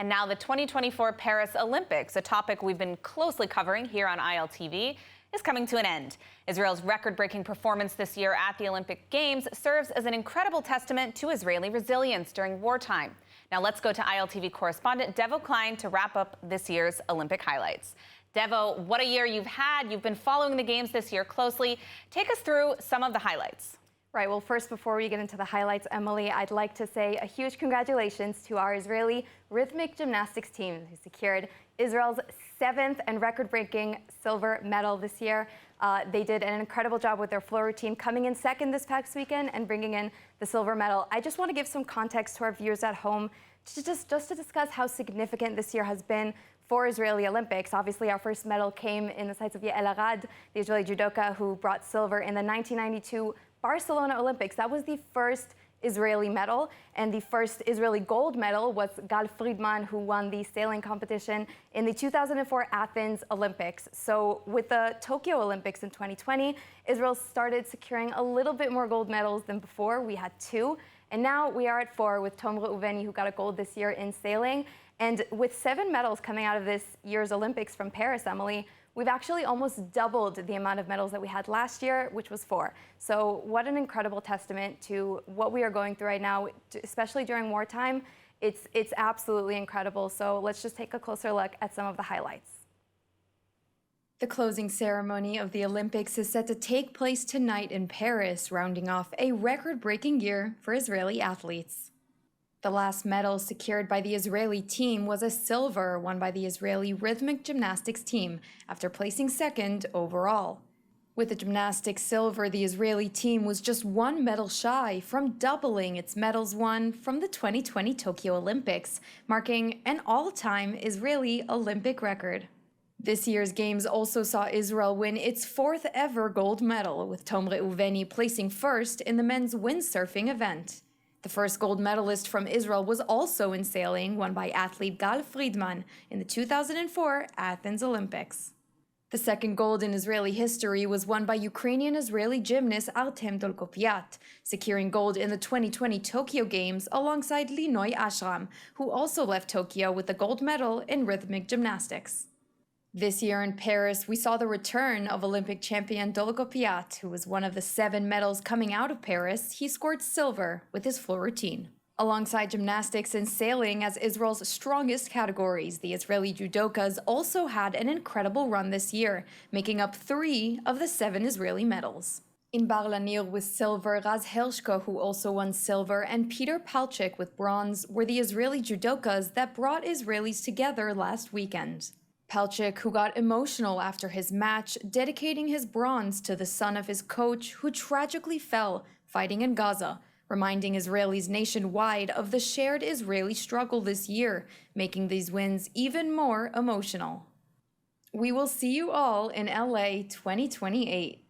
And now the 2024 Paris Olympics, a topic we've been closely covering here on ILTV, is coming to an end. Israel's record-breaking performance this year at the Olympic Games serves as an incredible testament to Israeli resilience during wartime. Now let's go to ILTV correspondent Devo Klein to wrap up this year's Olympic highlights. Devo, what a year you've had. You've been following the Games this year closely. Take us through some of the highlights. Right. Well, first, before we get into the highlights, Emily, I'd like to say a huge congratulations to our Israeli rhythmic gymnastics team, who secured Israel's 7th and record-breaking silver medal this year. They did an incredible job with their floor routine, coming in second this past weekend and bringing in the silver medal. I just want to give some context to our viewers at home, just to discuss how significant this year has been for Israeli Olympics. Obviously, our first medal came in the sights of Yael Arad, the Israeli judoka who brought silver in the 1992 Barcelona Olympics. That was the first Israeli medal, and the first Israeli gold medal was Gal Friedman, who won the sailing competition in the 2004 Athens Olympics. So with the Tokyo Olympics in 2020, Israel started securing a little bit more gold medals than before. We had 2, and now we are at 4 with Tom Reuveni, who got a gold this year in sailing. And with 7 medals coming out of this year's Olympics from Paris, Emily, we've actually almost doubled the amount of medals that we had last year, which was 4. So what an incredible testament to what we are going through right now, especially during wartime. It's absolutely incredible. So let's just take a closer look at some of the highlights. The closing ceremony of the Olympics is set to take place tonight in Paris, rounding off a record-breaking year for Israeli athletes. The last medal secured by the Israeli team was a silver won by the Israeli rhythmic gymnastics team after placing second overall. With the gymnastics silver, the Israeli team was just 1 medal shy from doubling its medals won from the 2020 Tokyo Olympics, marking an all-time Israeli Olympic record. This year's Games also saw Israel win its 4th ever gold medal, with Tom Reuveni placing first in the men's windsurfing event. The first gold medalist from Israel was also in sailing, won by athlete Gal Friedman in the 2004 Athens Olympics. The second gold in Israeli history was won by Ukrainian-Israeli gymnast Artem Dolgopiat, securing gold in the 2020 Tokyo Games alongside Linoy Ashram, who also left Tokyo with the gold medal in rhythmic gymnastics. This year in Paris, we saw the return of Olympic champion Delegitimization, who was one of the 7 medals coming out of Paris. He scored silver with his floor routine. Alongside gymnastics and sailing as Israel's strongest categories, the Israeli judokas also had an incredible run this year, making up 3 of the 7 Israeli medals. In bar Lanier with silver, Raz Hershko, who also won silver, and Peter Palchik with bronze were the Israeli judokas that brought Israelis together last weekend. Palchik, who got emotional after his match, dedicating his bronze to the son of his coach, who tragically fell fighting in Gaza, reminding Israelis nationwide of the shared Israeli struggle this year, making these wins even more emotional. We will see you all in LA 2028.